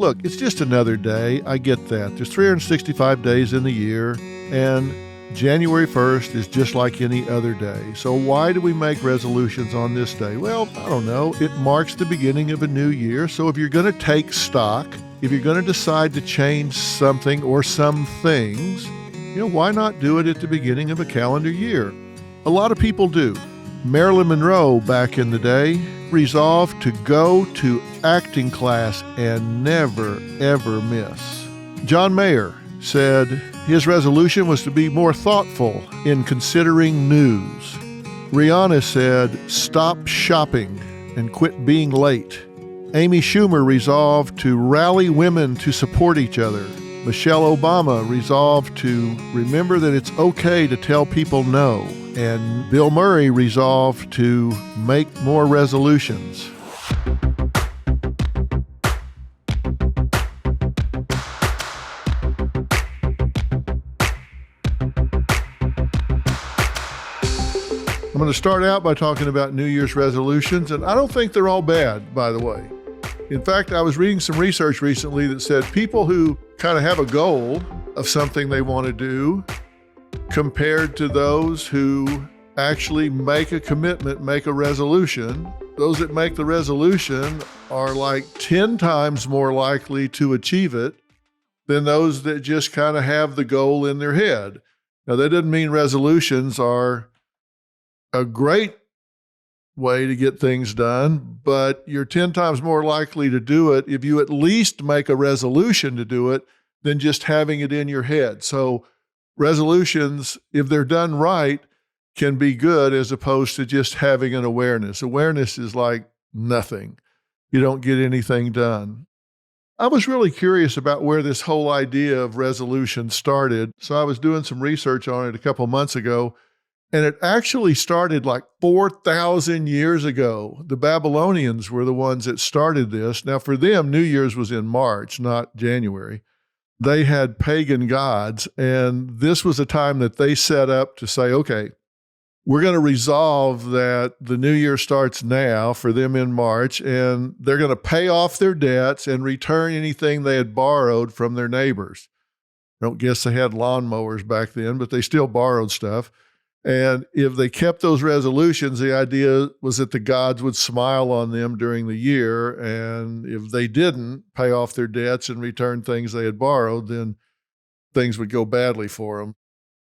Look, it's just another day. I get that. There's 365 days in the year, and January 1st is just like any other day. So why do we make resolutions on this day? Well, I don't know. It marks the beginning of a new year. So if you're going to take stock, if you're going to decide to change something or some things, why not do it at the beginning of a calendar year? A lot of people do. Marilyn Monroe, back in the day, resolved to go to acting class and never, ever miss. John Mayer said his resolution was to be more thoughtful in considering news. Rihanna said, stop shopping and quit being late. Amy Schumer resolved to rally women to support each other. Michelle Obama resolved to remember that it's okay to tell people no. And Bill Murray resolved to make more resolutions. I'm going to start out by talking about New Year's resolutions, and I don't think they're all bad, by the way. In fact, I was reading some research recently that said people who kind of have a goal of something they want to do compared to those who actually make a commitment, make a resolution, those that make the resolution are like 10 times more likely to achieve it than those that just kind of have the goal in their head. Now, that doesn't mean resolutions are a great way to get things done, but you're 10 times more likely to do it if you at least make a resolution to do it than just having it in your head. So resolutions, if they're done right, can be good as opposed to just having an awareness. Awareness is like nothing. You don't get anything done. I was really curious about where this whole idea of resolution started. So I was doing some research on it a couple months ago, and it actually started like 4,000 years ago. The Babylonians were the ones that started this. Now, for them, New Year's was in March, not January. They had pagan gods, and this was a time that they set up to say, okay, we're going to resolve that the new year starts now for them in March, and they're going to pay off their debts and return anything they had borrowed from their neighbors. I don't guess they had lawnmowers back then, but they still borrowed stuff. And if they kept those resolutions, the idea was that the gods would smile on them during the year. And if they didn't pay off their debts and return things they had borrowed, then things would go badly for them.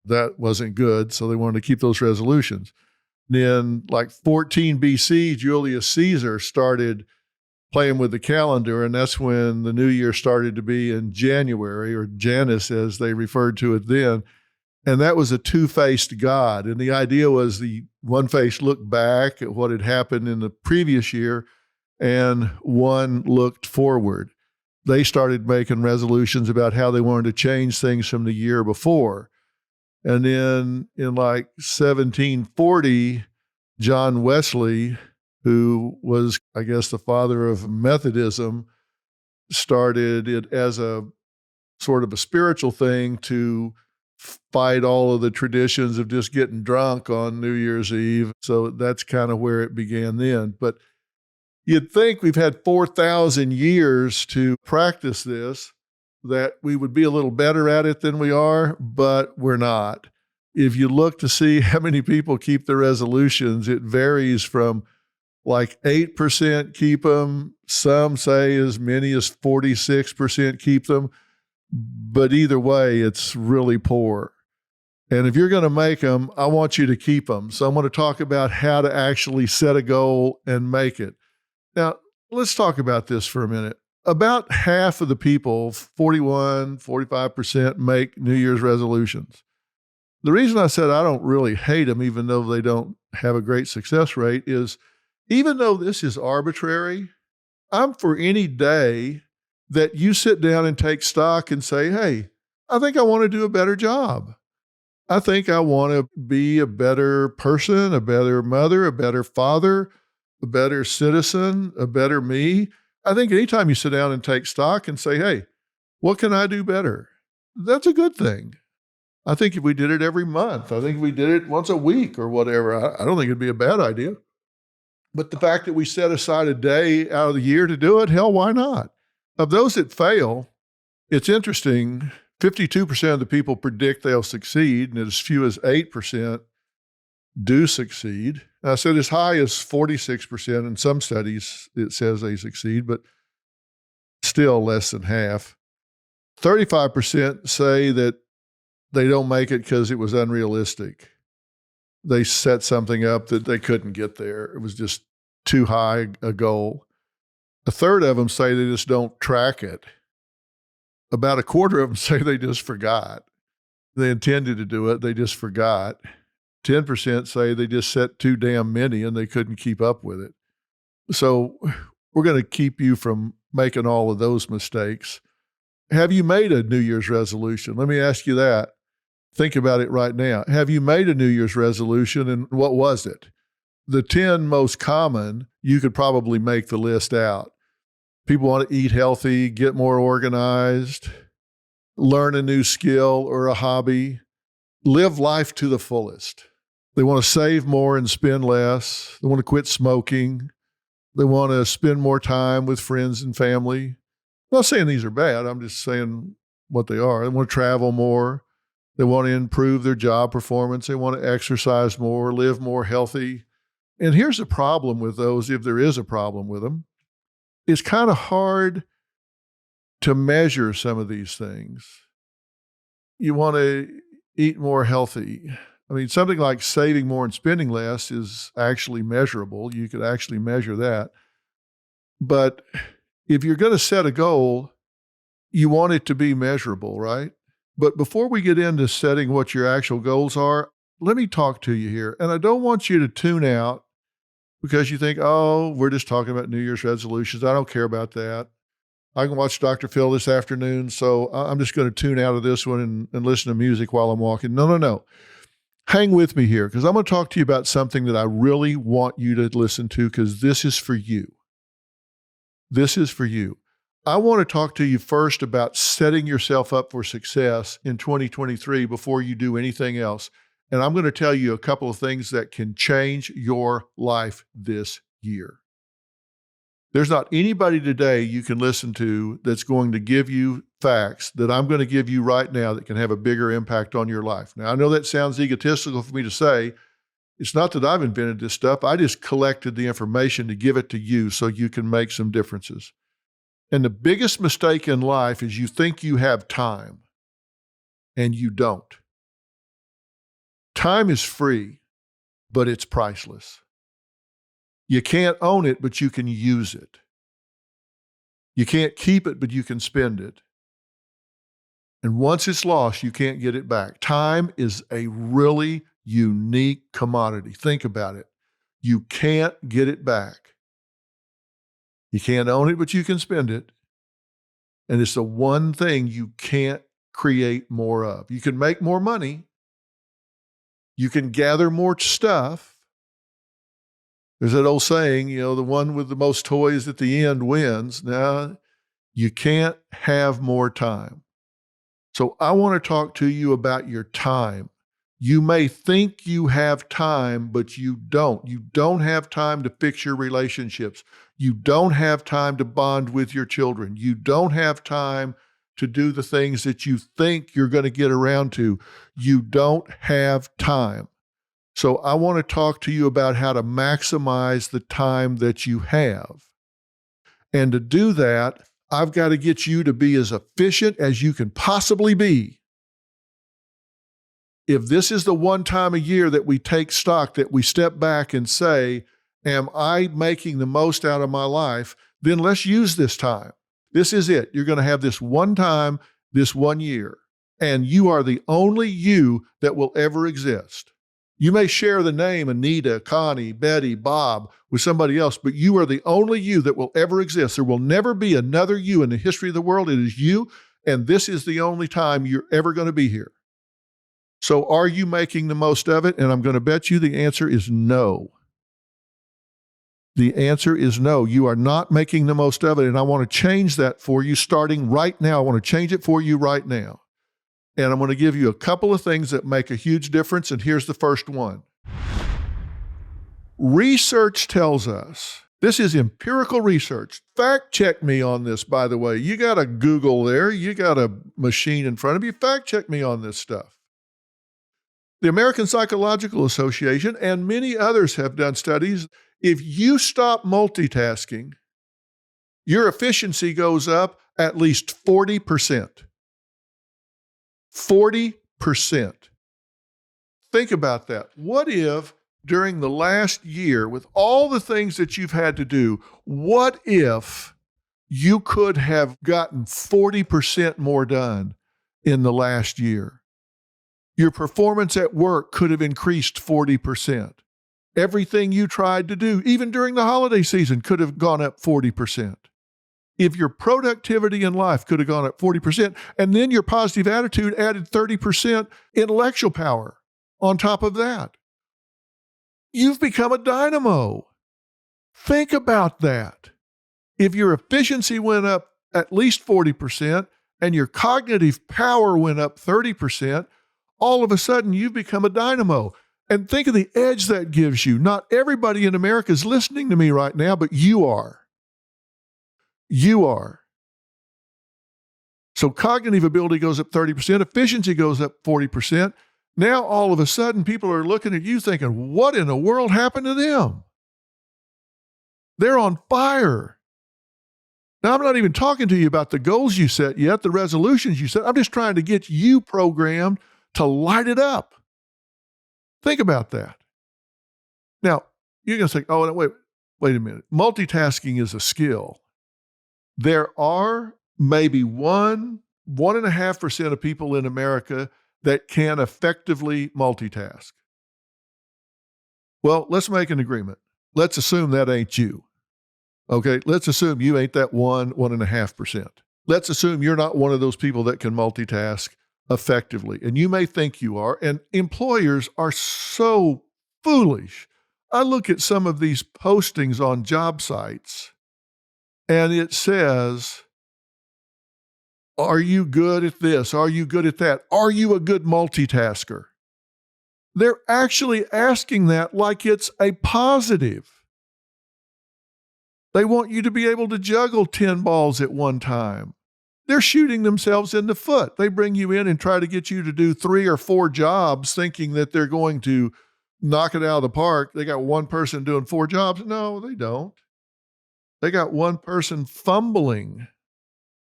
That wasn't good. So they wanted to keep those resolutions. Then, like 14 BC, Julius Caesar started playing with the calendar. And that's when the new year started to be in January, or Janus, as they referred to it then. And that was a two-faced God. And the idea was the one face looked back at what had happened in the previous year, and one looked forward. They started making resolutions about how they wanted to change things from the year before. And then in like 1740, John Wesley, who was, I guess, the father of Methodism, started it as a sort of a spiritual thing to fight all of the traditions of just getting drunk on New Year's Eve. So that's kind of where it began then. But you'd think we've had 4,000 years to practice this, that we would be a little better at it than we are, but we're not. If you look to see how many people keep their resolutions, it varies from like 8% keep them. Some say as many as 46% keep them. But either way, it's really poor. And if you're going to make them, I want you to keep them. So I'm going to talk about how to actually set a goal and make it. Now, let's talk about this for a minute. About half of the people, 45%, make New Year's resolutions. The reason I said I don't really hate them, even though they don't have a great success rate, is even though this is arbitrary, I'm for any day that you sit down and take stock and say, hey, I think I want to do a better job. I think I want to be a better person, a better mother, a better father, a better citizen, a better me. I think anytime you sit down and take stock and say, hey, what can I do better? That's a good thing. I think if we did it every month, I think if we did it once a week or whatever, I don't think it'd be a bad idea. But the fact that we set aside a day out of the year to do it, hell, why not? Of those that fail, it's interesting, 52% of the people predict they'll succeed, and as few as 8% do succeed. I said as high as 46%. In some studies, it says they succeed, but still less than half. 35% say that they don't make it because it was unrealistic. They set something up that they couldn't get there. It was just too high a goal. A third of them say they just don't track it. About a quarter of them say they just forgot. They intended to do it, they just forgot. 10% say they just set too damn many and they couldn't keep up with it. So we're going to keep you from making all of those mistakes. Have you made a New Year's resolution? Let me ask you that. Think about it right now. Have you made a New Year's resolution, and what was it? The 10 most common, you could probably make the list out. People want to eat healthy, get more organized, learn a new skill or a hobby, live life to the fullest. They want to save more and spend less. They want to quit smoking. They want to spend more time with friends and family. I'm not saying these are bad. I'm just saying what they are. They want to travel more. They want to improve their job performance. They want to exercise more, live more healthy. And here's the problem with those, if there is a problem with them. It's kind of hard to measure some of these things. You want to eat more healthy. I mean, something like saving more and spending less is actually measurable. You could actually measure that. But if you're going to set a goal, you want it to be measurable, right? But before we get into setting what your actual goals are, let me talk to you here. And I don't want you to tune out because you think, oh, we're just talking about New Year's resolutions. I don't care about that. I can watch Dr. Phil this afternoon, so I'm just going to tune out of this one and listen to music while I'm walking. No. Hang with me here because I'm going to talk to you about something that I really want you to listen to because this is for you. This is for you. I want to talk to you first about setting yourself up for success in 2023 before you do anything else. And I'm going to tell you a couple of things that can change your life this year. There's not anybody today you can listen to that's going to give you facts that I'm going to give you right now that can have a bigger impact on your life. Now, I know that sounds egotistical for me to say. It's not that I've invented this stuff. I just collected the information to give it to you so you can make some differences. And the biggest mistake in life is you think you have time, and you don't. Time is free, but it's priceless. You can't own it, but you can use it. You can't keep it, but you can spend it. And once it's lost, you can't get it back. Time is a really unique commodity. Think about it. You can't get it back. You can't own it, but you can spend it. And it's the one thing you can't create more of. You can make more money. You can gather more stuff. There's that old saying, the one with the most toys at the end wins. Now, you can't have more time. So I want to talk to you about your time. You may think you have time, but you don't. You don't have time to fix your relationships. You don't have time to bond with your children. You don't have time to do the things that you think you're going to get around to. You don't have time. So I want to talk to you about how to maximize the time that you have. And to do that, I've got to get you to be as efficient as you can possibly be. If this is the one time a year that we take stock, that we step back and say, am I making the most out of my life? Then let's use this time. This is it. You're going to have this one time, this 1 year, and you are the only you that will ever exist. You may share the name Anita, Connie, Betty, Bob with somebody else, but you are the only you that will ever exist. There will never be another you in the history of the world. It is you, and this is the only time you're ever going to be here. So are you making the most of it? And I'm going to bet you the answer is no. The answer is no. You are not making the most of it, and I want to change that for you starting right now. I want to change it for you right now. And I'm going to give you a couple of things that make a huge difference, and here's the first one. Research tells us This is empirical research. Fact check me on this, by the way. You got a Google there. You got a machine in front of you. Fact check me on this stuff. The American Psychological Association and many others have done studies. If you stop multitasking, your efficiency goes up at least 40%. 40%. Think about that. What if during the last year, with all the things that you've had to do, what if you could have gotten 40% more done in the last year? Your performance at work could have increased 40%. Everything you tried to do, even during the holiday season, could have gone up 40%. If your productivity in life could have gone up 40%, and then your positive attitude added 30% intellectual power on top of that, you've become a dynamo. Think about that. If your efficiency went up at least 40% and your cognitive power went up 30%, all of a sudden you've become a dynamo. And think of the edge that gives you. Not everybody in America is listening to me right now, but you are. You are. So cognitive ability goes up 30%, efficiency goes up 40%. Now all of a sudden people are looking at you thinking, what in the world happened to them? They're on fire. Now, I'm not even talking to you about the goals you set yet, the resolutions you set. I'm just trying to get you programmed to light it up. Think about that. Now, you're going to say, oh, no, wait a minute. Multitasking is a skill. There are maybe 1.5% of people in America that can effectively multitask. Well, let's make an agreement. Let's assume that ain't you. Okay, let's assume you ain't that 1.5%. Let's assume you're not one of those people that can multitask effectively. And you may think you are, and employers are so foolish. I look at some of these postings on job sites, and it says, are you good at this? Are you good at that? Are you a good multitasker? They're actually asking that like it's a positive. They want you to be able to juggle 10 balls at one time. They're shooting themselves in the foot. They bring you in and try to get you to do 3 or 4 jobs thinking that they're going to knock it out of the park. They got one person doing 4 jobs. No, they don't. They got one person fumbling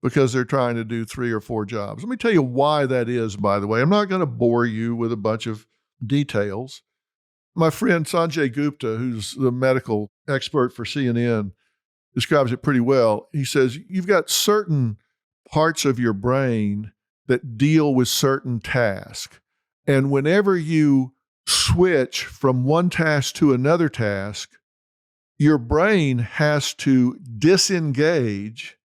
because they're trying to do 3 or 4 jobs. Let me tell you why that is, by the way. I'm not going to bore you with a bunch of details. My friend Sanjay Gupta, who's the medical expert for CNN, describes it pretty well. He says, you've got certain parts of your brain that deal with certain tasks. And whenever you switch from one task to another task, your brain has to disengage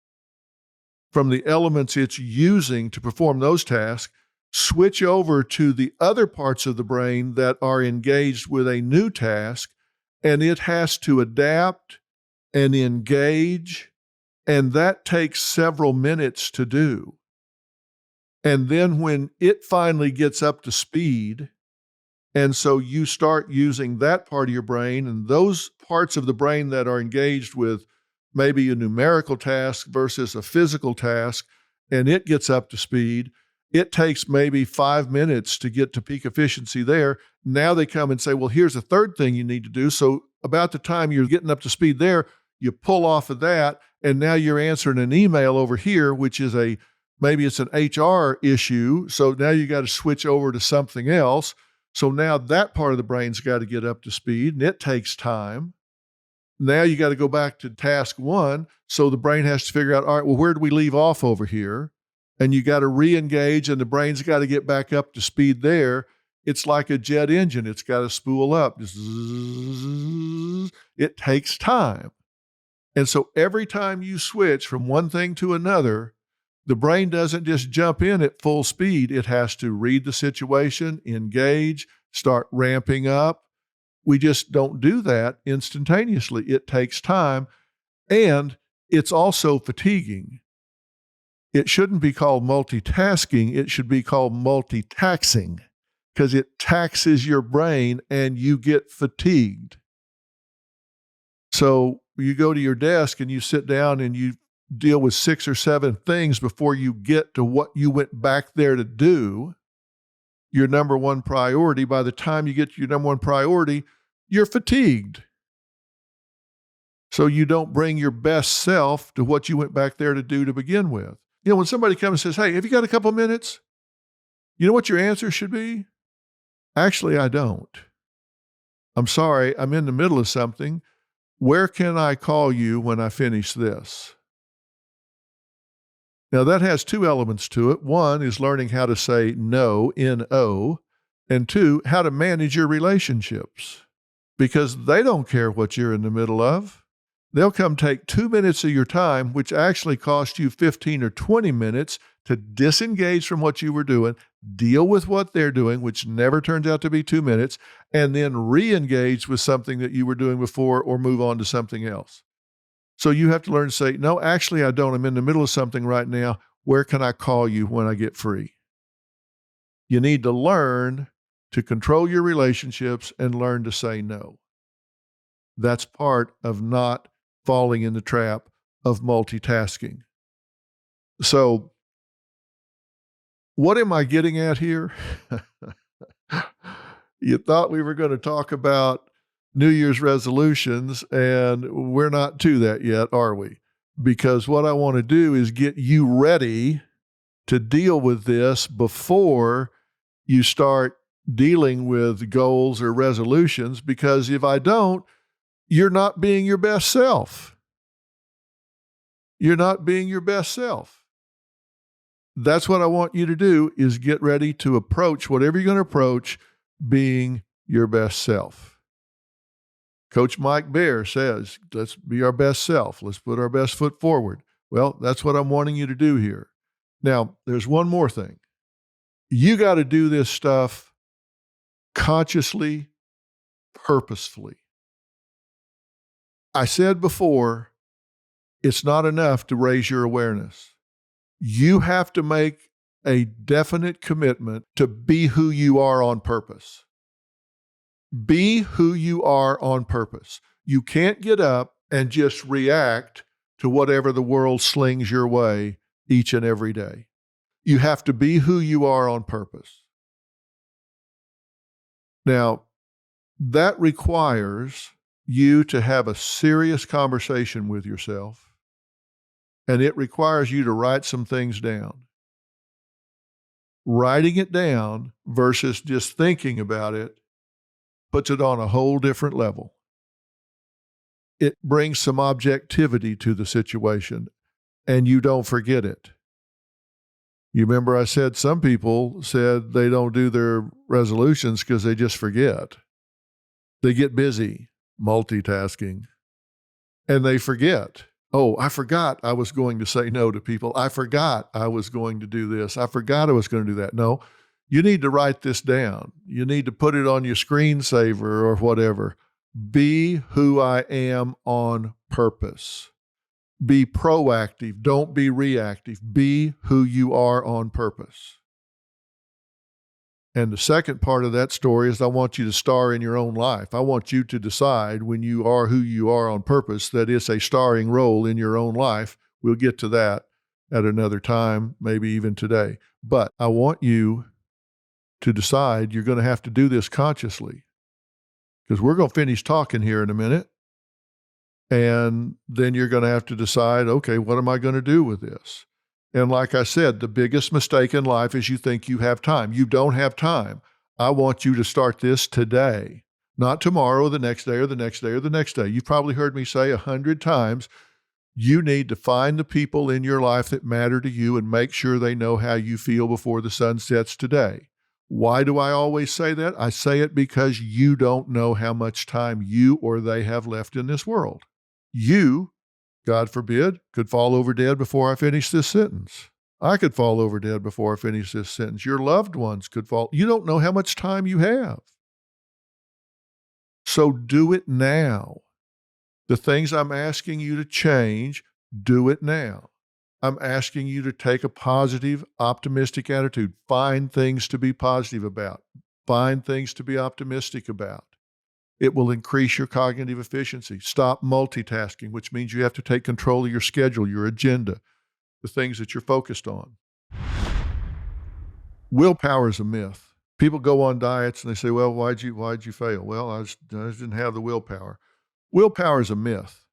from the elements it's using to perform those tasks, switch over to the other parts of the brain that are engaged with a new task, and it has to adapt and engage, and that takes several minutes to do. And then when it finally gets up to speed, and so you start using that part of your brain, and those parts of the brain that are engaged with maybe a numerical task versus a physical task, and it gets up to speed, it takes maybe 5 minutes to get to peak efficiency there. Now they come and say, well, here's a third thing you need to do. So about the time you're getting up to speed there, you pull off of that, and now you're answering an email over here, which is maybe it's an HR issue. So now you got to switch over to something else. So now that part of the brain's got to get up to speed, and it takes time. Now you got to go back to task 1. So the brain has to figure out, all right, well, where do we leave off over here? And you got to re-engage, and the brain's got to get back up to speed there. It's like a jet engine. It's got to spool up. It takes time. And so every time you switch from one thing to another, the brain doesn't just jump in at full speed. It has to read the situation, engage, start ramping up. We just don't do that instantaneously. It takes time, and it's also fatiguing. It shouldn't be called multitasking. It should be called multitaxing, because it taxes your brain and you get fatigued. So you go to your desk and you sit down and you deal with 6 or 7 things before you get to what you went back there to do, your number one priority, by the time you get to your number one priority, you're fatigued. So you don't bring your best self to what you went back there to do to begin with. You know, when somebody comes and says, hey, have you got a couple minutes? You know what your answer should be? Actually, I don't. I'm sorry, I'm in the middle of something. Where can I call you when I finish this? Now, that has 2 elements to it. One is learning how to say no, N-O, and 2, how to manage your relationships, because they don't care what you're in the middle of. They'll come take 2 minutes of your time, which actually cost you 15 or 20 minutes to disengage from what you were doing, deal with what they're doing, which never turns out to be 2 minutes, and then re-engage with something that you were doing before or move on to something else. So you have to learn to say, no, actually, I don't. I'm in the middle of something right now. Where can I call you when I get free? You need to learn to control your relationships and learn to say no. That's part of not falling in the trap of multitasking. So, what am I getting at here? You thought we were going to talk about New Year's resolutions, and we're not to that yet, are we? Because what I want to do is get you ready to deal with this before you start dealing with goals or resolutions, because if I don't, you're not being your best self. You're not being your best self. That's what I want you to do, is get ready to approach whatever you're going to approach being your best self. Coach Mike Bear says, let's be our best self. Let's put our best foot forward. Well, that's what I'm wanting you to do here. Now, there's one more thing. You got to do this stuff consciously, purposefully. I said before, it's not enough to raise your awareness. You have to make a definite commitment to be who you are on purpose. Be who you are on purpose. You can't get up and just react to whatever the world slings your way each and every day. You have to be who you are on purpose. Now, that requires you to have a serious conversation with yourself, and it requires you to write some things down. Writing it down versus just thinking about it puts it on a whole different level. It brings some objectivity to the situation, and you don't forget it. You remember I said some people said they don't do their resolutions because they just forget. They get busy multitasking, and they forget. Oh, I forgot I was going to say no to people. I forgot I was going to do this. I forgot I was going to do that. No, you need to write this down. You need to put it on your screensaver or whatever. Be who I am on purpose. Be proactive. Don't be reactive. Be who you are on purpose. And the second part of that story is I want you to star in your own life. I want you to decide when you are who you are on purpose that it's a starring role in your own life. We'll get to that at another time, maybe even today. But I want you to decide you're going to have to do this consciously, because we're going to finish talking here in a minute. And then you're going to have to decide, okay, what am I going to do with this? And like I said, the biggest mistake in life is you think you have time. You don't have time. I want you to start this today, not tomorrow, or the next day, or the next day, or the next day. You've probably heard me say 100 times, you need to find the people in your life that matter to you and make sure they know how you feel before the sun sets today. Why do I always say that? I say it because you don't know how much time you or they have left in this world. You, God forbid, could fall over dead before I finish this sentence. I could fall over dead before I finish this sentence. Your loved ones could fall. You don't know how much time you have. So do it now. The things I'm asking you to change, do it now. I'm asking you to take a positive, optimistic attitude. Find things to be positive about. Find things to be optimistic about. It will increase your cognitive efficiency. Stop multitasking, which means you have to take control of your schedule, your agenda, the things that you're focused on. Willpower is a myth. People go on diets and they say, well, why'd you fail? Well, I just didn't have the willpower. Willpower is a myth.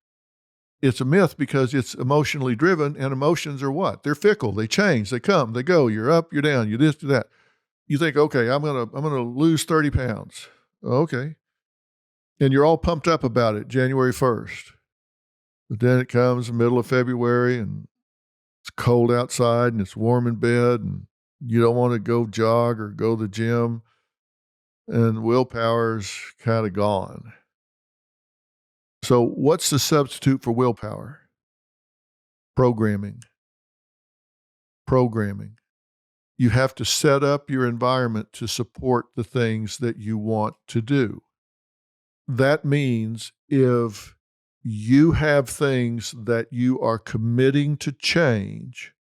It's a myth because it's emotionally driven, and emotions are what? They're fickle. They change. They come. They go. You're up. You're down. You this. You that. You think, okay, I'm gonna lose 30 pounds. Okay, and you're all pumped up about it January 1st. But then it comes the middle of February, and it's cold outside, and it's warm in bed, and you don't want to go jog or go to the gym, and willpower's kind of gone. So what's the substitute for willpower? Programming. You have to set up your environment to support the things that you want to do. That means if you have things that you are committing to change,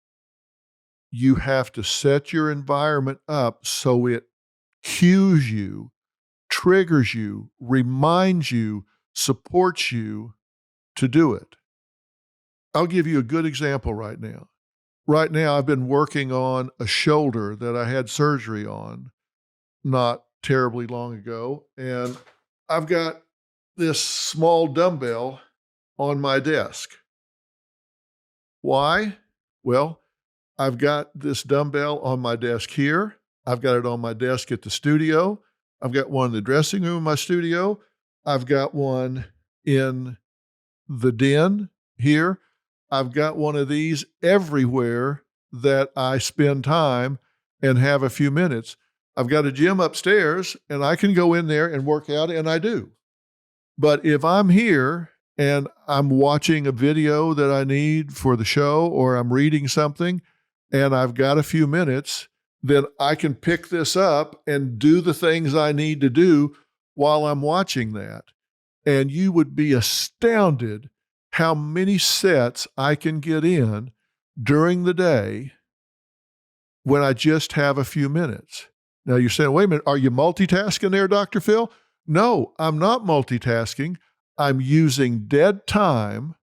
you have to set your environment up so it cues you, triggers you, reminds you, supports you to do it. I'll give you a good example right now. Right now, I've been working on a shoulder that I had surgery on not terribly long ago, and I've got this small dumbbell on my desk. Why? Well, I've got this dumbbell on my desk here. I've got it on my desk at the studio. I've got one in the dressing room of my studio. I've got one in the den here. I've got one of these everywhere that I spend time and have a few minutes. I've got a gym upstairs, and I can go in there and work out, and I do. But if I'm here and I'm watching a video that I need for the show, or I'm reading something and I've got a few minutes, then I can pick this up and do the things I need to do while I'm watching that. And you would be astounded how many sets I can get in during the day when I just have a few minutes. Now you're saying, wait a minute, are you multitasking there, Dr. Phil? No, I'm not multitasking. I'm using dead time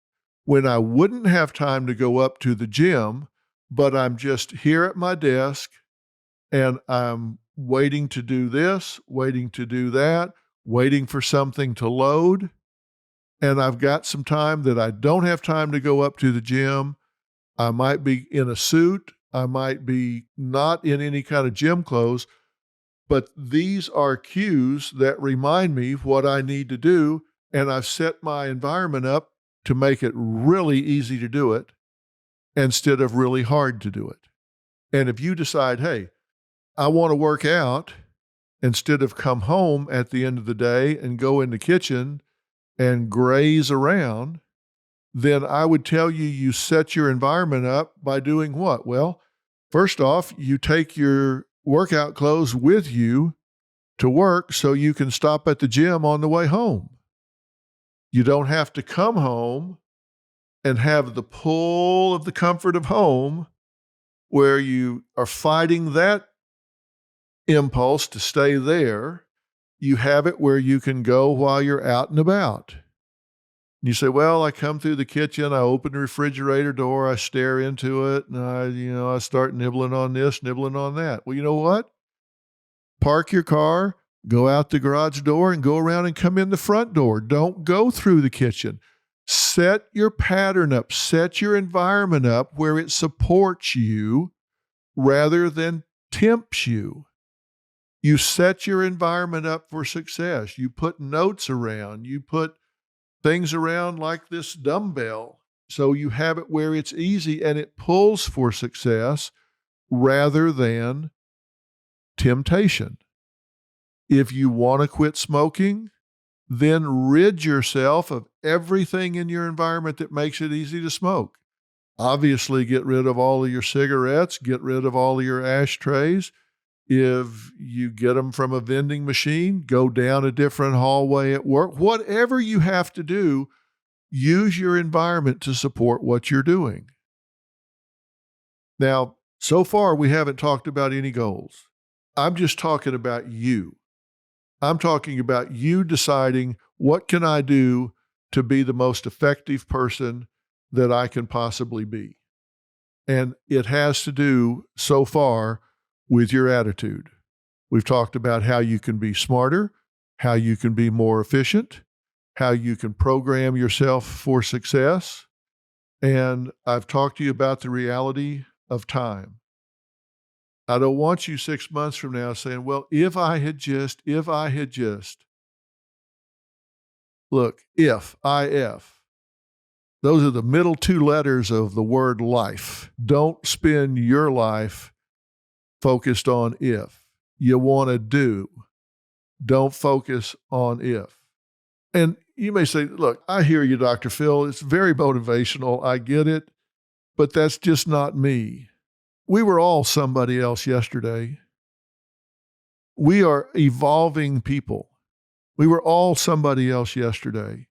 when I wouldn't have time to go up to the gym, but I'm just here at my desk and I'm waiting to do this, waiting to do that, waiting for something to load. And I've got some time that I don't have time to go up to the gym. I might be in a suit. I might be not in any kind of gym clothes, but these are cues that remind me what I need to do. And I've set my environment up to make it really easy to do it instead of really hard to do it. And if you decide, hey, I want to work out instead of come home at the end of the day and go in the kitchen and graze around, then I would tell you, you set your environment up by doing what? Well, first off, you take your workout clothes with you to work so you can stop at the gym on the way home. You don't have to come home and have the pull of the comfort of home where you are fighting that impulse to stay there. You have it where you can go while you're out and about. You say, well, I come through the kitchen, I open the refrigerator door, I stare into it, and I start nibbling on this, nibbling on that. Well, you know what? Park your car, go out the garage door, and go around and come in the front door. Don't go through the kitchen. Set your pattern up, set your environment up where it supports you rather than tempts you. You set your environment up for success. You put notes around, you put things around like this dumbbell. So you have it where it's easy and it pulls for success rather than temptation. If you want to quit smoking, then rid yourself of everything in your environment that makes it easy to smoke. Obviously, get rid of all of your cigarettes, get rid of all of your ashtrays. If you get them from a vending machine, go down a different hallway at work. Whatever you have to do, use your environment to support what you're doing. Now, so far, we haven't talked about any goals. I'm just talking about you. I'm talking about you deciding, what can I do to be the most effective person that I can possibly be? And it has to do so far with your attitude. We've talked about how you can be smarter, how you can be more efficient, how you can program yourself for success. And I've talked to you about the reality of time. I don't want you 6 months from now saying, well, if I had just, look, if. Those are the middle two letters of the word life. Don't spend your life focused on if. You want to do. Don't focus on if. And you may say, look, I hear you, Dr. Phil. It's very motivational. I get it, but that's just not me. We were all somebody else yesterday. We are evolving people. We were all somebody else yesterday.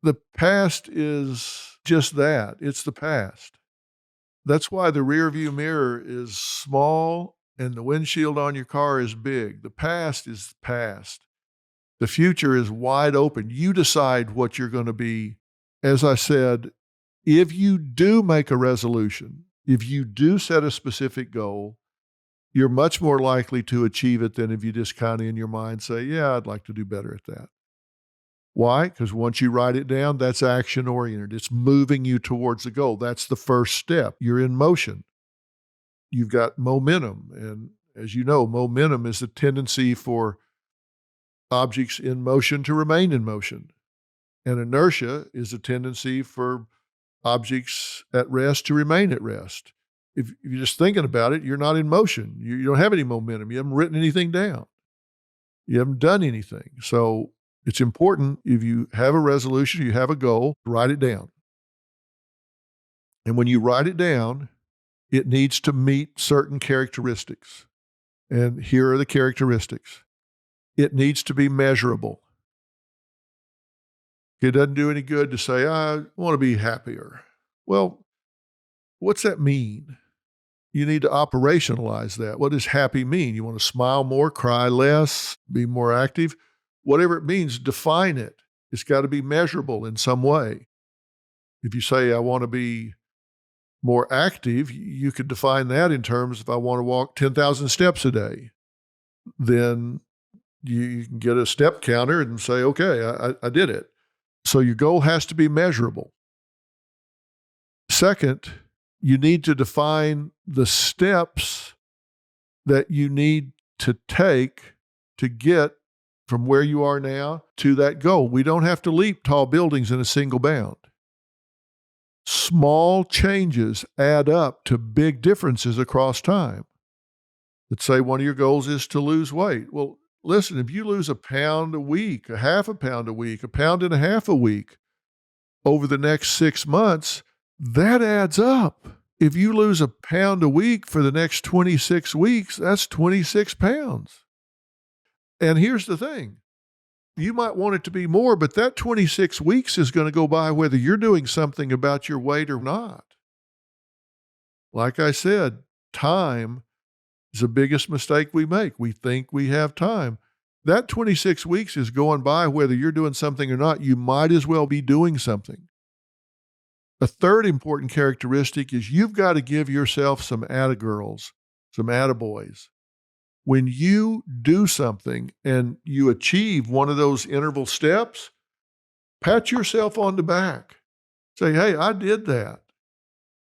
The past is just that. It's the past. That's why the rearview mirror is small and the windshield on your car is big. The past is past. The future is wide open. You decide what you're going to be. As I said, if you do make a resolution, if you do set a specific goal, you're much more likely to achieve it than if you just kind of in your mind say, yeah, I'd like to do better at that. Why? Because once you write it down, that's action-oriented. It's moving you towards the goal. That's the first step. You're in motion. You've got momentum. And as you know, momentum is the tendency for objects in motion to remain in motion. And inertia is a tendency for objects at rest to remain at rest. If you're just thinking about it, you're not in motion. You don't have any momentum. You haven't written anything down. You haven't done anything. So it's important, if you have a resolution, you have a goal, write it down. And when you write it down, it needs to meet certain characteristics. And here are the characteristics. It needs to be measurable. It doesn't do any good to say, I want to be happier. Well, what's that mean? You need to operationalize that. What does happy mean? You want to smile more, cry less, be more active? Whatever it means, define it. It's got to be measurable in some way. If you say, I want to be more active, you could define that in terms of I want to walk 10,000 steps a day. Then you can get a step counter and say, okay, I did it. So your goal has to be measurable. Second, you need to define the steps that you need to take to get from where you are now to that goal. We don't have to leap tall buildings in a single bound. Small changes add up to big differences across time. Let's say one of your goals is to lose weight. Well, listen, if you lose a pound a week, a half a pound a week, a pound and a half a week over the next 6 months, that adds up. If you lose a pound a week for the next 26 weeks, that's 26 pounds. And here's the thing. You might want it to be more, but that 26 weeks is going to go by whether you're doing something about your weight or not. Like I said, time is the biggest mistake we make. We think we have time. That 26 weeks is going by whether you're doing something or not. You might as well be doing something. A third important characteristic is you've got to give yourself some atta-girls, some atta-boys. When you do something and you achieve one of those interval steps, pat yourself on the back. Say, hey, I did that.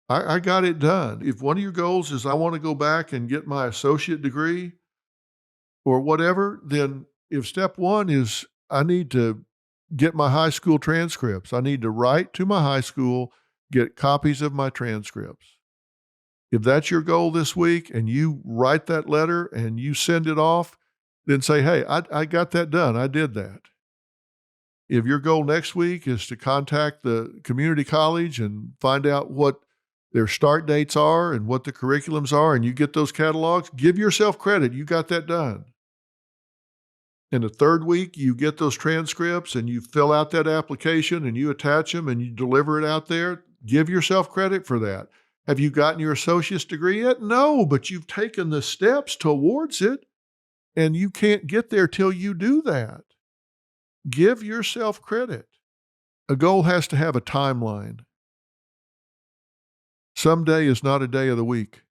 I got it done. If one of your goals is I want to go back and get my associate degree or whatever, then if step one is I need to get my high school transcripts, I need to write to my high school, get copies of my transcripts. If that's your goal this week and you write that letter and you send it off, then say, hey, I got that done. I did that. If your goal next week is to contact the community college and find out what their start dates are and what the curriculums are, and you get those catalogs, give yourself credit. You got that done. In the third week, you get those transcripts and you fill out that application and you attach them and you deliver it out there. Give yourself credit for that. Have you gotten your associate's degree yet? No, but you've taken the steps towards it. And you can't get there till you do that. Give yourself credit. A goal has to have a timeline. Some day is not a day of the week.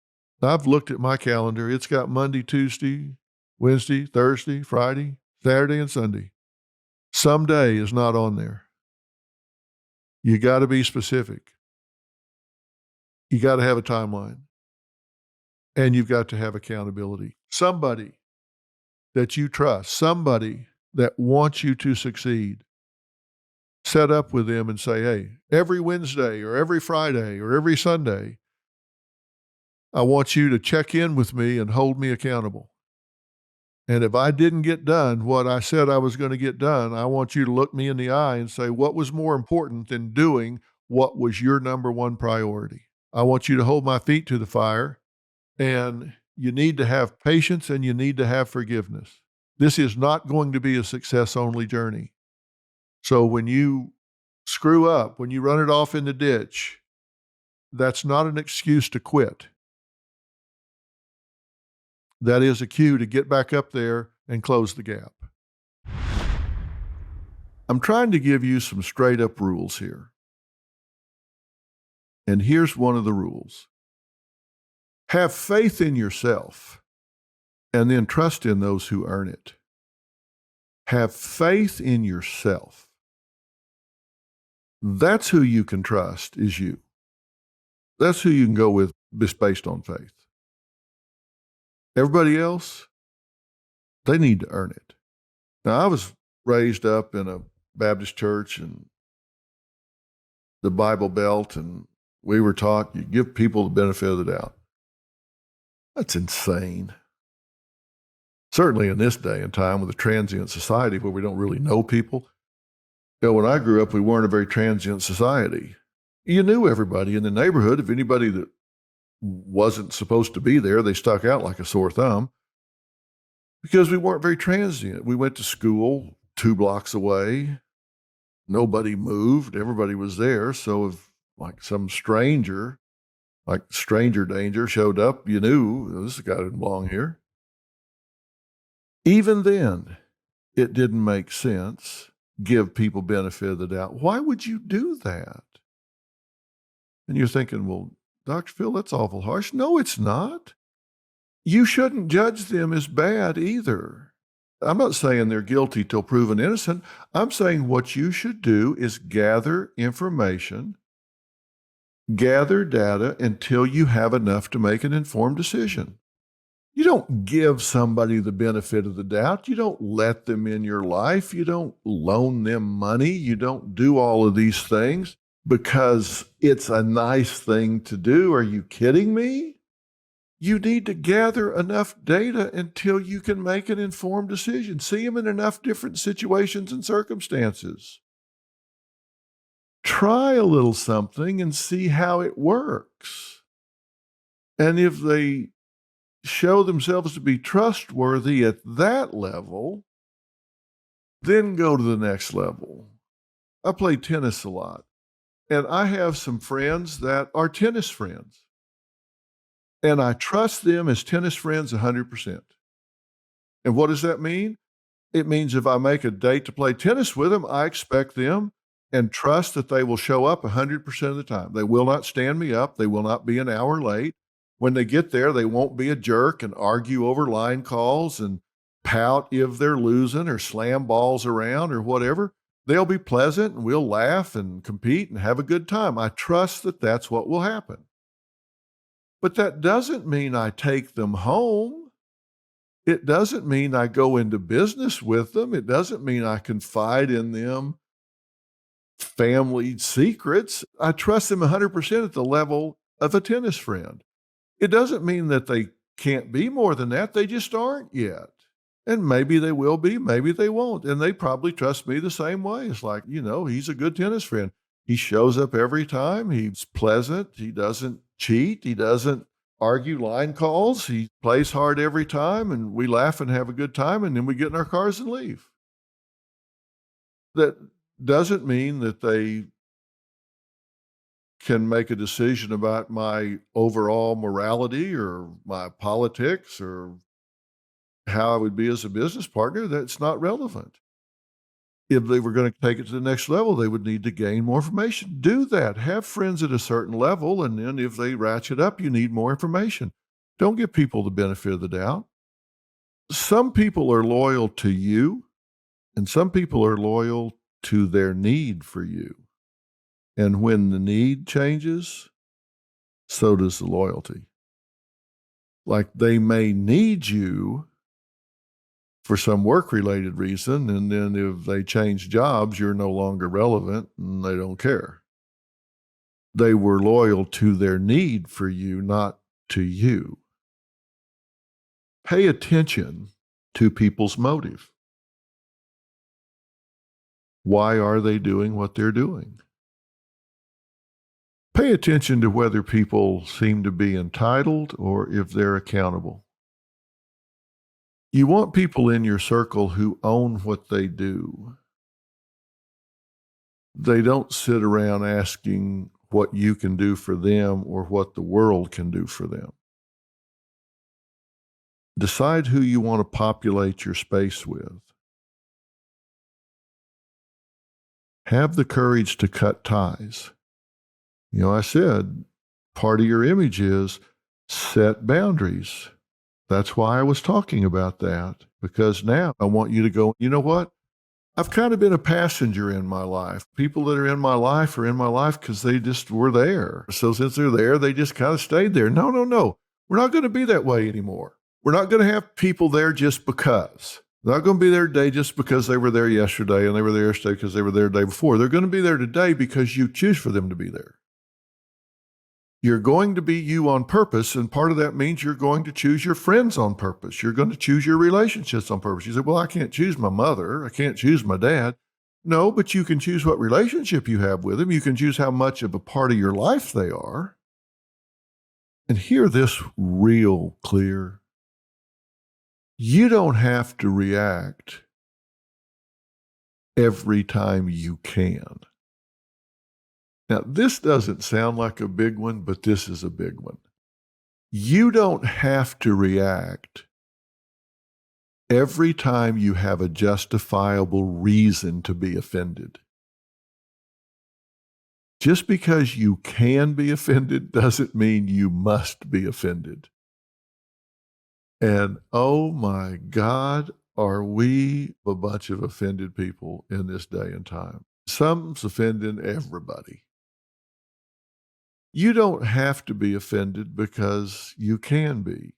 I've looked at my calendar. It's got Monday, Tuesday, Wednesday, Thursday, Friday, Saturday, and Sunday. Some day is not on there. You got to be specific. You got to have a timeline. And you've got to have accountability. Somebody that you trust, somebody that wants you to succeed. Set up with them and say, hey, every Wednesday or every Friday or every Sunday, I want you to check in with me and hold me accountable. And if I didn't get done what I said I was going to get done, I want you to look me in the eye and say, what was more important than doing what was your number one priority? I want you to hold my feet to the fire, and you need to have patience and you need to have forgiveness. This is not going to be a success-only journey. So when you screw up, when you run it off in the ditch, that's not an excuse to quit. That is a cue to get back up there and close the gap. I'm trying to give you some straight up rules here. And here's one of the rules. Have faith in yourself and then trust in those who earn it. Have faith in yourself. That's who you can trust, is you. That's who you can go with just based on faith. Everybody else, they need to earn it. Now, I was raised up in a Baptist church and the Bible Belt, and we were taught you give people the benefit of the doubt. That's insane. Certainly in this day and time with a transient society where we don't really know people. You know, when I grew up, we weren't a very transient society. You knew everybody in the neighborhood. If anybody that wasn't supposed to be there, they stuck out like a sore thumb because we weren't very transient. We went to school 2 blocks away. Nobody moved. Everybody was there. So if like some stranger, like stranger danger showed up, you knew this guy didn't belong here. Even then, it didn't make sense. Give people benefit of the doubt. Why would you do that? And you're thinking, well, Dr. Phil, that's awful harsh. No, it's not. You shouldn't judge them as bad either. I'm not saying they're guilty till proven innocent. I'm saying what you should do is gather information, gather data until you have enough to make an informed decision. You don't give somebody the benefit of the doubt. You don't let them in your life. You don't loan them money. You don't do all of these things because it's a nice thing to do. Are you kidding me? You need to gather enough data until you can make an informed decision. See them in enough different situations and circumstances. Try a little something and see how it works. And if they show themselves to be trustworthy at that level, then go to the next level. I play tennis a lot, and I have some friends that are tennis friends, and I trust them as tennis friends 100%. And what does that mean? It means if I make a date to play tennis with them, I expect them and trust that they will show up 100% of the time. They will not stand me up. They will not be an hour late. When they get there, they won't be a jerk and argue over line calls and pout if they're losing or slam balls around or whatever. They'll be pleasant and we'll laugh and compete and have a good time. I trust that that's what will happen. But that doesn't mean I take them home. It doesn't mean I go into business with them. It doesn't mean I confide in them family secrets. I trust them 100% at the level of a tennis friend. It doesn't mean that they can't be more than that. They just aren't yet. And maybe they will be, maybe they won't. And they probably trust me the same way. It's like, he's a good tennis friend. He shows up every time. He's pleasant. He doesn't cheat. He doesn't argue line calls. He plays hard every time, and we laugh and have a good time, and then we get in our cars and leave. That doesn't mean that they can make a decision about my overall morality or my politics or how I would be as a business partner, that's not relevant. If they were going to take it to the next level, they would need to gain more information. Do that. Have friends at a certain level, and then if they ratchet up, you need more information. Don't give people the benefit of the doubt. Some people are loyal to you, and some people are loyal to their need for you. And when the need changes, so does the loyalty. Like they may need you for some work-related reason, and then if they change jobs, you're no longer relevant and they don't care. They were loyal to their need for you, not to you. Pay attention to people's motive. Why are they doing what they're doing? Pay attention to whether people seem to be entitled or if they're accountable. You want people in your circle who own what they do. They don't sit around asking what you can do for them or what the world can do for them. Decide who you want to populate your space with. Have the courage to cut ties. You know, I said part of your image is set boundaries. That's why I was talking about that, because now I want you to go, you know what? I've kind of been a passenger in my life. People that are in my life are in my life because they just were there. So since they're there, they just kind of stayed there. No. We're not going to be that way anymore. We're not going to have people there just because. They're not going to be there today just because they were there yesterday, and they were there yesterday because they were there the day before. They're going to be there today because you choose for them to be there. You're going to be you on purpose, and part of that means you're going to choose your friends on purpose. You're going to choose your relationships on purpose. You say, well, I can't choose my mother. I can't choose my dad. No, but you can choose what relationship you have with them. You can choose how much of a part of your life they are. And hear this real clear. You don't have to react every time you can. Now, this doesn't sound like a big one, but this is a big one. You don't have to react every time you have a justifiable reason to be offended. Just because you can be offended doesn't mean you must be offended. And oh my God, are we a bunch of offended people in this day and time? Some's offending everybody. You don't have to be offended because you can be.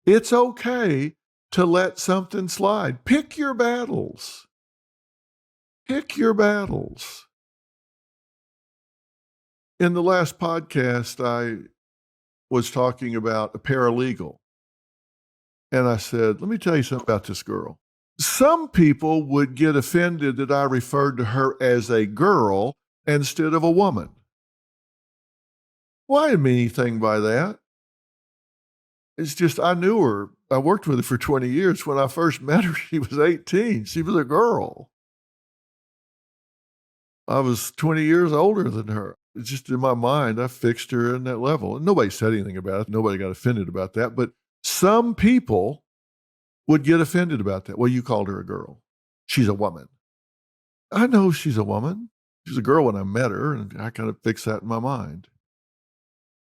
It's okay to let something slide. Pick your battles. Pick your battles. In the last podcast, I was talking about a paralegal. And I said, let me tell you something about this girl. Some people would get offended that I referred to her as a girl instead of a woman. Well, I didn't mean anything by that. It's just I knew her. I worked with her for 20 years. When I first met her, she was 18. She was a girl. I was 20 years older than her. It's just in my mind, I fixed her in that level. And nobody said anything about it. Nobody got offended about that. But some people would get offended about that. Well, you called her a girl. She's a woman. I know she's a woman. She's a girl when I met her, and I kind of fixed that in my mind.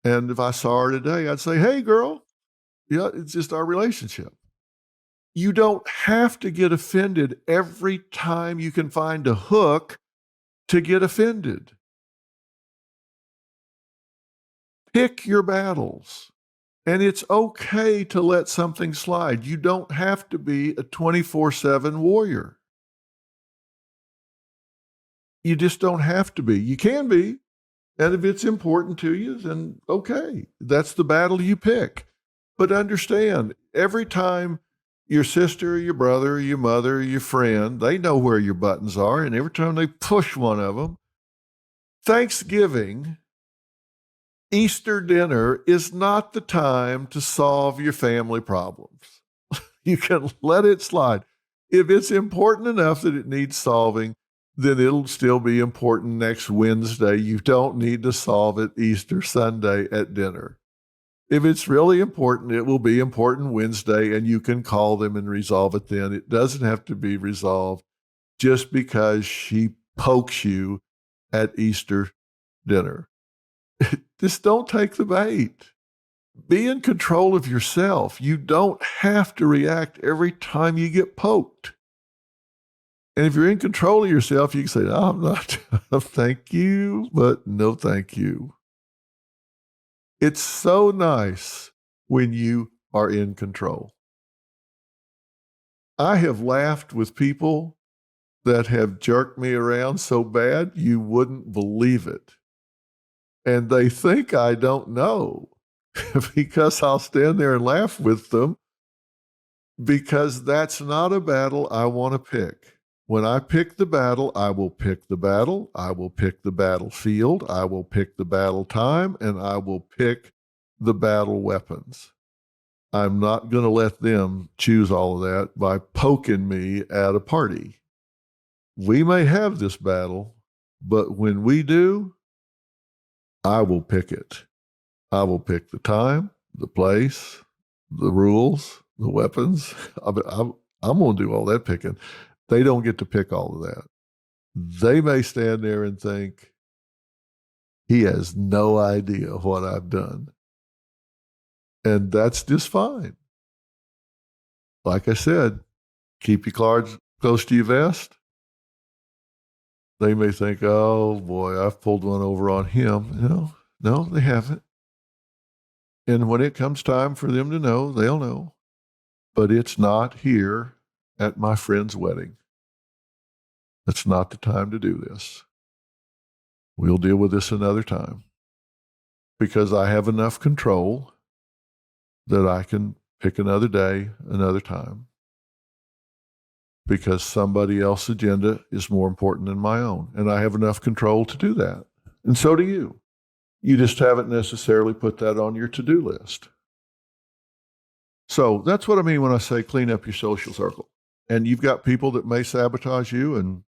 And if I saw her today, I'd say, hey, girl, yeah, it's just our relationship. You don't have to get offended every time you can find a hook to get offended. Pick your battles. And it's okay to let something slide. You don't have to be a 24/7 warrior. You just don't have to be. You can be. And if it's important to you, then okay, that's the battle you pick. But understand, every time your sister, your brother, your mother, your friend, they know where your buttons are. And every time they push one of them, Thanksgiving, Easter dinner is not the time to solve your family problems. You can let it slide. If it's important enough that it needs solving, then it'll still be important next Wednesday. You don't need to solve it Easter Sunday at dinner. If it's really important, it will be important Wednesday, and you can call them and resolve it then. It doesn't have to be resolved just because she pokes you at Easter dinner. Just don't take the bait. Be in control of yourself. You don't have to react every time you get poked. And if you're in control of yourself, you can say, no, I'm not. Thank you, but no thank you. It's so nice when you are in control. I have laughed with people that have jerked me around so bad you wouldn't believe it. And they think I don't know because I'll stand there and laugh with them, because that's not a battle I want to pick. When I pick the battle, I will pick the battle, I will pick the battlefield, I will pick the battle time, and I will pick the battle weapons. I'm not going to let them choose all of that by poking me at a party. We may have this battle, but when we do, I will pick it. I will pick the time, the place, the rules, the weapons. I'm going to do all that picking. They don't get to pick all of that. They may stand there and think, he has no idea what I've done. And that's just fine. Like I said, keep your cards close to your vest. They may think, oh boy, I've pulled one over on him. No, they haven't. And when it comes time for them to know, they'll know. But it's not here at my friend's wedding. It's not the time to do this. We'll deal with this another time. Because I have enough control that I can pick another day, another time. Because somebody else's agenda is more important than my own. And I have enough control to do that. And so do you. You just haven't necessarily put that on your to-do list. So that's what I mean when I say clean up your social circle. And you've got people that may sabotage you. And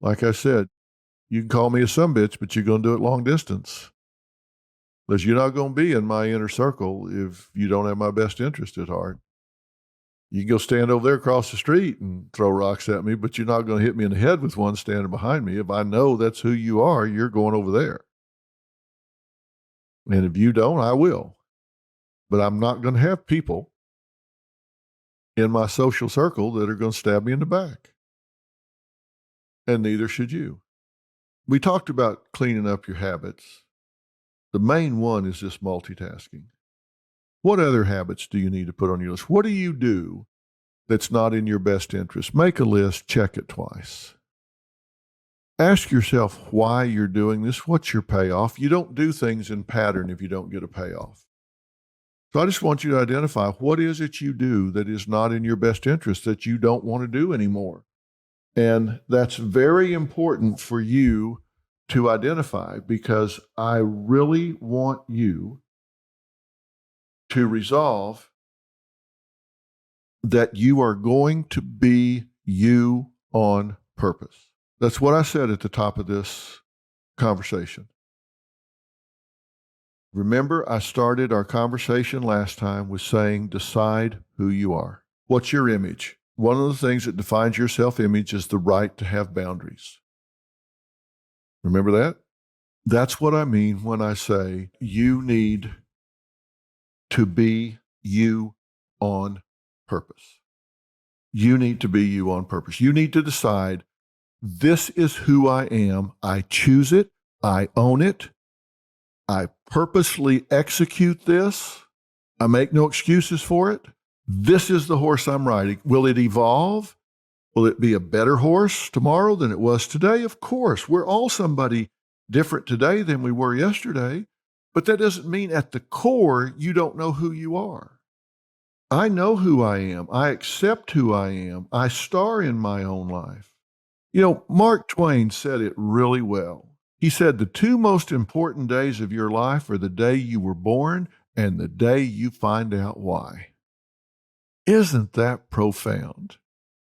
like I said, you can call me a sumbitch, but you're going to do it long distance. Because you're not going to be in my inner circle if you don't have my best interest at heart. You can go stand over there across the street and throw rocks at me, but you're not going to hit me in the head with one standing behind me. If I know that's who you are, you're going over there. And if you don't, I will. But I'm not going to have people in my social circle that are going to stab me in the back. And neither should you. We talked about cleaning up your habits. The main one is just multitasking. What other habits do you need to put on your list? What do you do that's not in your best interest? Make a list, check it twice. Ask yourself why you're doing this. What's your payoff? You don't do things in pattern if you don't get a payoff. So I just want you to identify what is it you do that is not in your best interest that you don't want to do anymore. And that's very important for you to identify, because I really want you to resolve that you are going to be you on purpose. That's what I said at the top of this conversation. Remember, I started our conversation last time with saying, decide who you are. What's your image? One of the things that defines your self-image is the right to have boundaries. Remember that? That's what I mean when I say you need to be you on purpose. You need to be you on purpose. You need to decide, this is who I am. I choose it. I own it. I purposely execute this. I make no excuses for it. This is the horse I'm riding. Will it evolve? Will it be a better horse tomorrow than it was today? Of course. We're all somebody different today than we were yesterday. But that doesn't mean at the core you don't know who you are. I know who I am. I accept who I am. I star in my own life. You know, Mark Twain said it really well. He said the two most important days of your life are the day you were born and the day you find out why. Isn't that profound?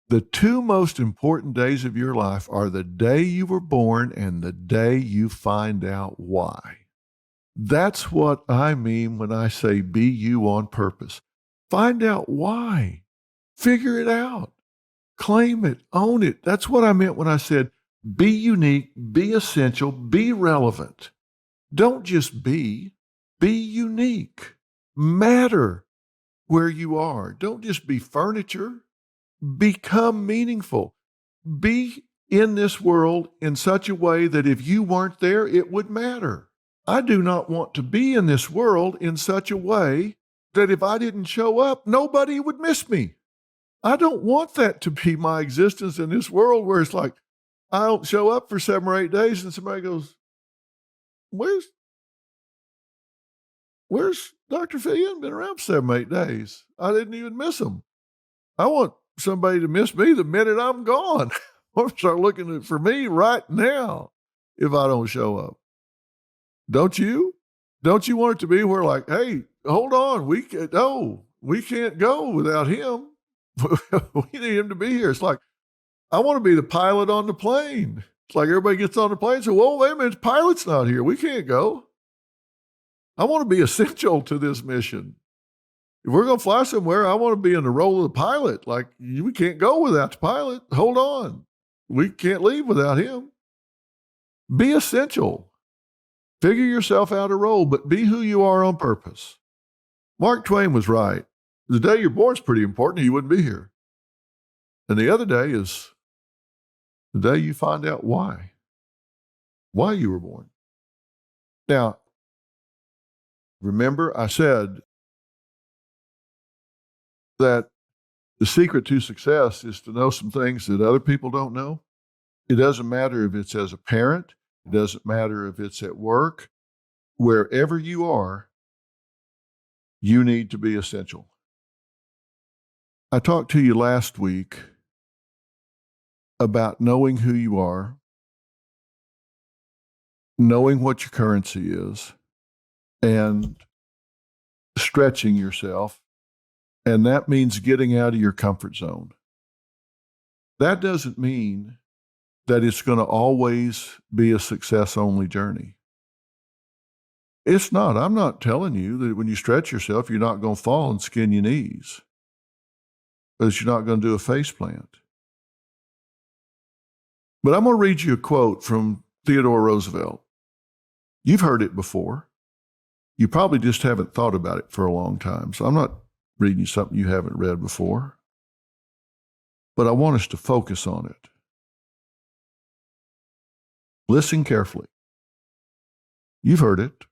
The two most important days of your life are the day you were born and the day you find out why. That's what I mean when I say be you on purpose. Find out why. Figure it out. Claim it. Own it. That's what I meant when I said be unique, be essential, be relevant. Don't just be unique. Matter where you are. Don't just be furniture. Become meaningful. Be in this world in such a way that if you weren't there, it would matter. I do not want to be in this world in such a way that if I didn't show up, nobody would miss me. I don't want that to be my existence in this world where it's like, I don't show up for 7 or 8 days and somebody goes, where's Dr. Phil? You haven't been around for 7, 8 days. I didn't even miss him. I want somebody to miss me the minute I'm gone. Or start looking for me right now if I don't show up. Don't you? Don't you want it to be where like, hey, hold on, we can't go without him. We need him to be here. It's like, I want to be the pilot on the plane. It's like everybody gets on the plane and says, whoa, wait a minute, the pilot's not here. We can't go. I want to be essential to this mission. If we're going to fly somewhere, I want to be in the role of the pilot. Like, we can't go without the pilot. Hold on. We can't leave without him. Be essential. Figure yourself out a role, but be who you are on purpose. Mark Twain was right. The day you're born is pretty important, or you wouldn't be here. And the other day is the day you find out why you were born. Now, remember I said that the secret to success is to know some things that other people don't know. It doesn't matter if it's as a parent. It doesn't matter if it's at work. Wherever you are, you need to be essential. I talked to you last week about knowing who you are, knowing what your currency is, and stretching yourself. And that means getting out of your comfort zone. That doesn't mean that it's going to always be a success-only journey. It's not. I'm not telling you that when you stretch yourself, you're not going to fall and skin your knees, that you're not going to do a face plant. But I'm going to read you a quote from Theodore Roosevelt. You've heard it before. You probably just haven't thought about it for a long time. So I'm not reading you something you haven't read before. But I want us to focus on it. Listen carefully. You've heard it.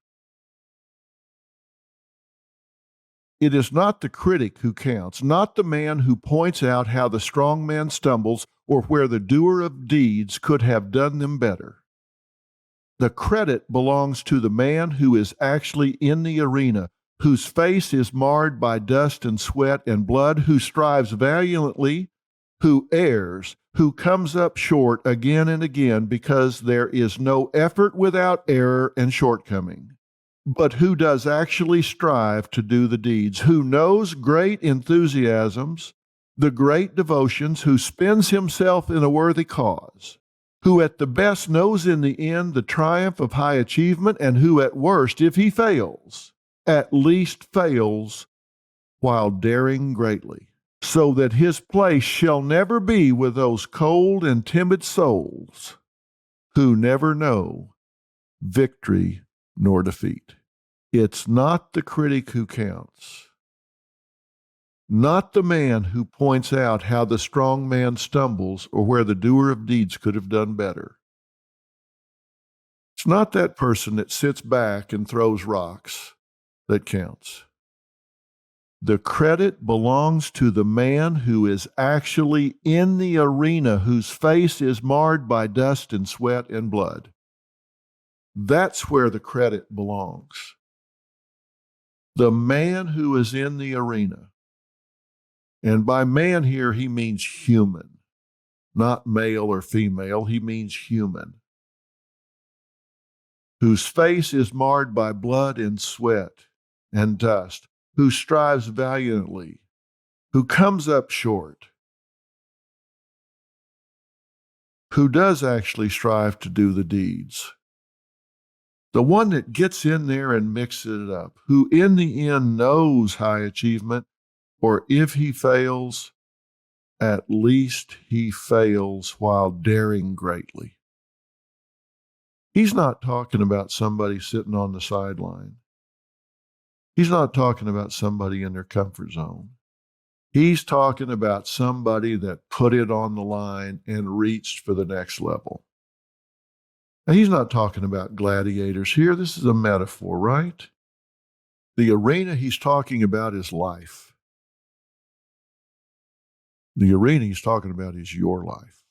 It is not the critic who counts, not the man who points out how the strong man stumbles or where the doer of deeds could have done them better. The credit belongs to the man who is actually in the arena, whose face is marred by dust and sweat and blood, who strives valiantly, who errs, who comes up short again and again because there is no effort without error and shortcoming, but who does actually strive to do the deeds, who knows great enthusiasms, the great devotions, who spends himself in a worthy cause, who at the best knows in the end the triumph of high achievement, and who at worst, if he fails, at least fails while daring greatly, so that his place shall never be with those cold and timid souls who never know victory nor defeat. It's not the critic who counts, not the man who points out how the strong man stumbles or where the doer of deeds could have done better. It's not that person that sits back and throws rocks that counts. The credit belongs to the man who is actually in the arena, whose face is marred by dust and sweat and blood. That's where the credit belongs. The man who is in the arena. And by man here, he means human, not male or female. He means human. Whose face is marred by blood and sweat and dust, who strives valiantly, who comes up short, who does actually strive to do the deeds. The one that gets in there and mixes it up, who in the end knows high achievement, or if he fails, at least he fails while daring greatly. He's not talking about somebody sitting on the sideline. He's not talking about somebody in their comfort zone. He's talking about somebody that put it on the line and reached for the next level. Now, he's not talking about gladiators here. This is a metaphor, right? The arena he's talking about is life. The arena he's talking about is your life.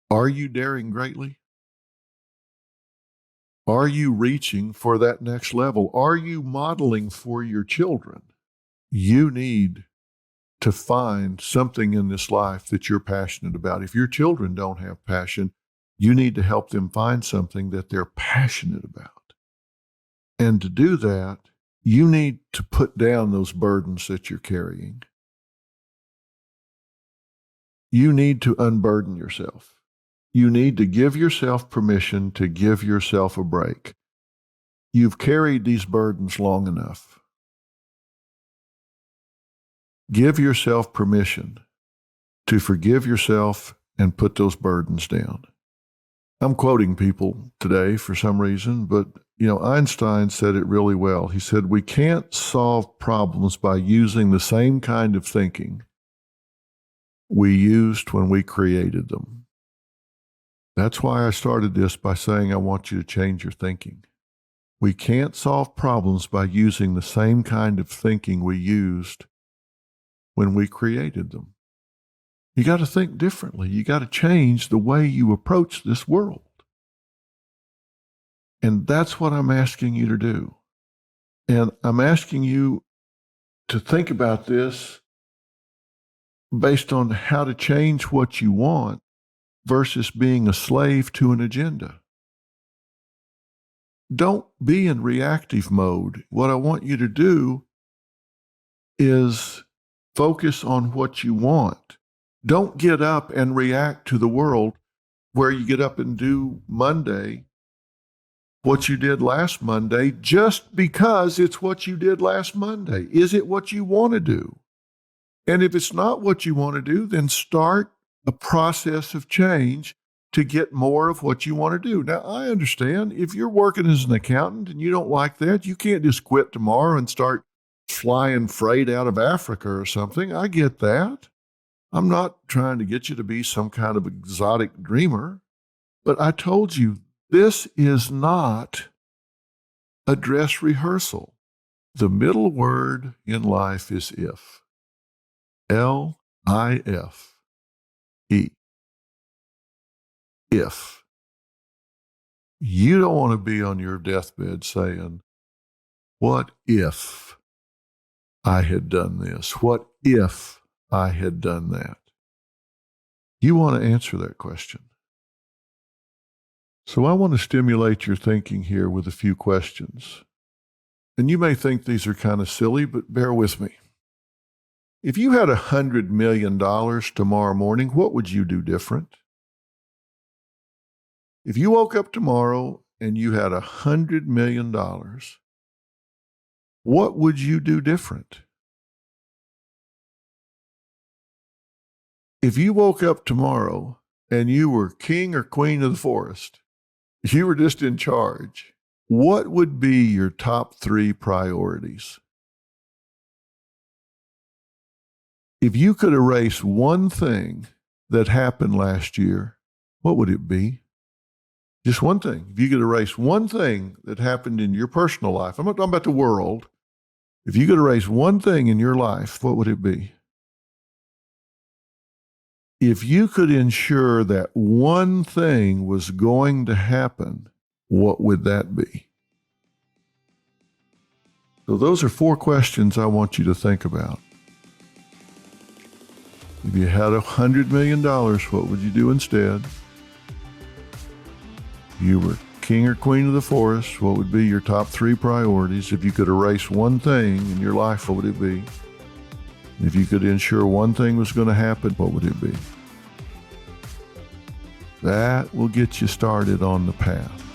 Are you daring greatly? Are you reaching for that next level? Are you modeling for your children? You need to find something in this life that you're passionate about. If your children don't have passion, you need to help them find something that they're passionate about. And to do that, you need to put down those burdens that you're carrying. You need to unburden yourself. You need to give yourself permission to give yourself a break. You've carried these burdens long enough. Give yourself permission to forgive yourself and put those burdens down. I'm quoting people today for some reason, but Einstein said it really well. He said, we can't solve problems by using the same kind of thinking we used when we created them. That's why I started this by saying I want you to change your thinking. We can't solve problems by using the same kind of thinking we used when we created them. You got to think differently. You got to change the way you approach this world. And that's what I'm asking you to do. And I'm asking you to think about this based on how to change what you want versus being a slave to an agenda. Don't be in reactive mode. What I want you to do is focus on what you want. Don't get up and react to the world where you get up and do Monday what you did last Monday just because it's what you did last Monday. Is it what you want to do? And if it's not what you want to do, then start a process of change to get more of what you want to do. Now, I understand if you're working as an accountant and you don't like that, you can't just quit tomorrow and start flying freight out of Africa or something. I get that. I'm not trying to get you to be some kind of exotic dreamer, but I told you this is not a dress rehearsal. The middle word in life is if. L-I-F-E. If. You don't want to be on your deathbed saying, what if I had done this? What if I had done that? You want to answer that question. So I want to stimulate your thinking here with a few questions. And you may think these are kind of silly, but bear with me. If you had $100 million tomorrow morning, what would you do different? If you woke up tomorrow and you had $100 million, what would you do different? If you woke up tomorrow and you were king or queen of the forest, you were just in charge, what would be your top 3 priorities? If you could erase one thing that happened last year, what would it be? Just one thing. If you could erase one thing that happened in your personal life, I'm not talking about the world. If you could erase one thing in your life, what would it be? If you could ensure that one thing was going to happen, what would that be? So those are 4 questions I want you to think about. If you had $100 million, what would you do instead? If you were king or queen of the forest, what would be your top 3 priorities? If you could erase one thing in your life, what would it be? If you could ensure one thing was going to happen, what would it be? That will get you started on the path.